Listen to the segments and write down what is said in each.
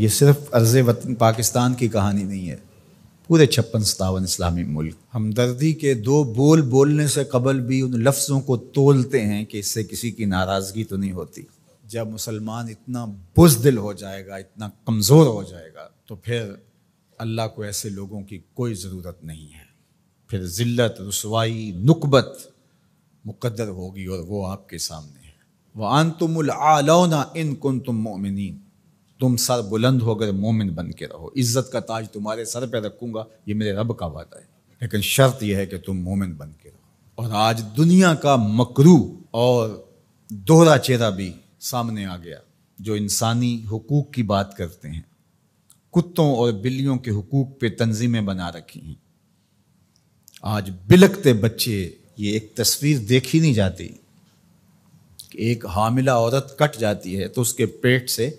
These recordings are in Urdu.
یہ صرف عرض وطن پاکستان کی کہانی نہیں ہے، پورے 56-57 اسلامی ملک ہمدردی کے دو بول بولنے سے قبل بھی ان لفظوں کو تولتے ہیں کہ اس سے کسی کی ناراضگی تو نہیں ہوتی۔ جب مسلمان اتنا بزدل ہو جائے گا، اتنا کمزور ہو جائے گا، تو پھر اللہ کو ایسے لوگوں کی کوئی ضرورت نہیں ہے، پھر ذلت، رسوائی، نکبت مقدر ہوگی اور وہ آپ کے سامنے ہے۔ وَأَنْتُمُ الْأَعْلَوْنَ إِن كُنتُم مُؤْمِنِينَ، تم سر بلند ہو کر مومن بن کے رہو، عزت کا تاج تمہارے سر پہ رکھوں گا، یہ میرے رب کا وعدہ ہے، لیکن شرط یہ ہے کہ تم مومن بن کے رہو۔ اور آج دنیا کا مکروہ اور دوہرا چہرہ بھی سامنے آ گیا، جو انسانی حقوق کی بات کرتے ہیں، کتوں اور بلیوں کے حقوق پہ تنظیمیں بنا رکھی ہیں۔ آج بلکتے بچے، یہ ایک تصویر دیکھی نہیں جاتی کہ ایک حاملہ عورت کٹ جاتی ہے تو اس کے پیٹ سے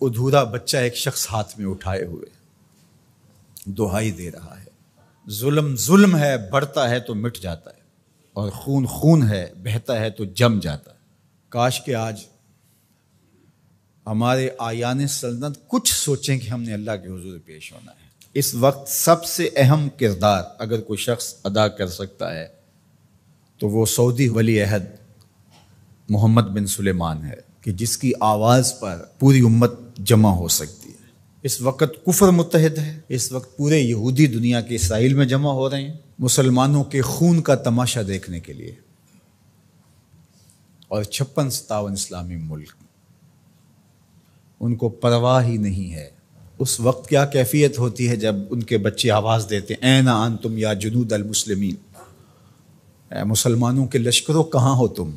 ادھورا بچہ ایک شخص ہاتھ میں اٹھائے ہوئے دہائی دے رہا ہے۔ ظلم ظلم ہے، بڑھتا ہے تو مٹ جاتا ہے، اور خون خون ہے، بہتا ہے تو جم جاتا ہے۔ کاش کہ آج ہمارے آیان سلطنت کچھ سوچیں کہ ہم نے اللہ کے حضور پیش ہونا ہے۔ اس وقت سب سے اہم کردار اگر کوئی شخص ادا کر سکتا ہے تو وہ سعودی ولی عہد محمد بن سلیمان ہے، کہ جس کی آواز پر پوری امت جمع ہو سکتی ہے۔ اس وقت کفر متحد ہے، اس وقت پورے یہودی دنیا کے اسرائیل میں جمع ہو رہے ہیں مسلمانوں کے خون کا تماشا دیکھنے کے لیے، اور 56-57 اسلامی ملک ان کو پرواہ ہی نہیں ہے۔ اس وقت کیا کیفیت ہوتی ہے جب ان کے بچے آواز دیتے ہیں، این انتم یا جنود المسلمین، اے مسلمانوں کے لشکروں کہاں ہو تم؟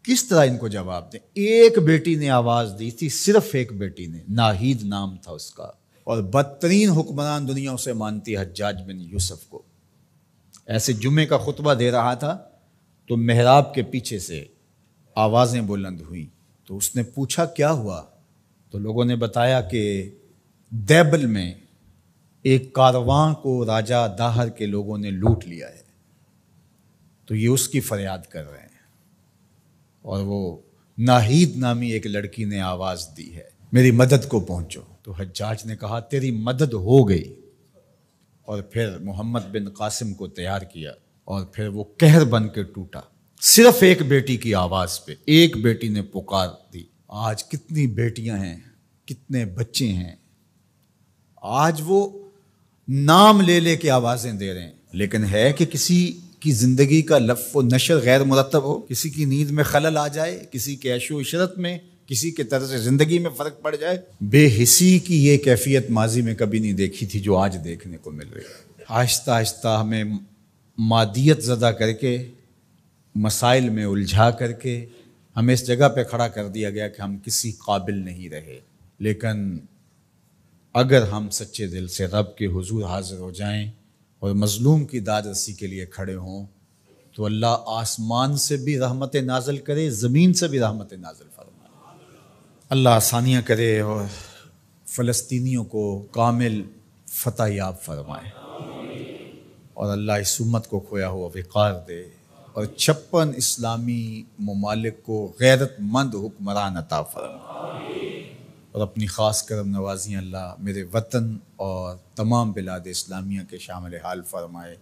کس طرح ان کو جواب دیں؟ ایک بیٹی نے آواز دی تھی، صرف ایک بیٹی نے، ناہید نام تھا اس کا، اور بدترین حکمران دنیا اسے مانتی ہے، حجاج بن یوسف کو۔ ایسے جمعے کا خطبہ دے رہا تھا تو محراب کے پیچھے سے آوازیں بلند ہوئیں، تو اس نے پوچھا کیا ہوا؟ تو لوگوں نے بتایا کہ دیبل میں ایک کارواں کو راجہ داہر کے لوگوں نے لوٹ لیا ہے، تو یہ اس کی فریاد کر رہے ہیں، اور وہ ناہید نامی ایک لڑکی نے آواز دی ہے، میری مدد کو پہنچو۔ تو حجاج نے کہا تیری مدد ہو گئی، اور پھر محمد بن قاسم کو تیار کیا، اور پھر وہ قہر بن کے ٹوٹا، صرف ایک بیٹی کی آواز پہ۔ ایک بیٹی نے پکار دی۔ آج کتنی بیٹیاں ہیں، کتنے بچے ہیں، آج وہ نام لے لے کے آوازیں دے رہے ہیں، لیکن ہے کہ کسی کی زندگی کا لف و نشر غیر مرتب ہو، کسی کی نیند میں خلل آ جائے، کسی کے عیش و عشرت میں، کسی کے طرز زندگی میں فرق پڑ جائے۔ بے حسی کی یہ کیفیت ماضی میں کبھی نہیں دیکھی تھی جو آج دیکھنے کو مل رہی ہے۔ آہستہ آہستہ ہمیں مادیت زدہ کر کے، مسائل میں الجھا کر کے ہمیں اس جگہ پہ کھڑا کر دیا گیا کہ ہم کسی قابل نہیں رہے، لیکن اگر ہم سچے دل سے رب کے حضور حاضر ہو جائیں اور مظلوم کی داد رسی کے لیے کھڑے ہوں، تو اللہ آسمان سے بھی رحمت نازل کرے، زمین سے بھی رحمت نازل فرمائے۔ اللہ آسانیاں کرے اور فلسطینیوں کو کامل فتح یاب فرمائے، اور اللہ اس امت کو کھویا ہوا وقار دے، اور 56 اسلامی ممالک کو غیرت مند حکمران عطا فرمائے، اور اپنی خاص کرم نوازیاں اللہ میرے وطن اور تمام بلاد اسلامیہ کے شامل حال فرمائے۔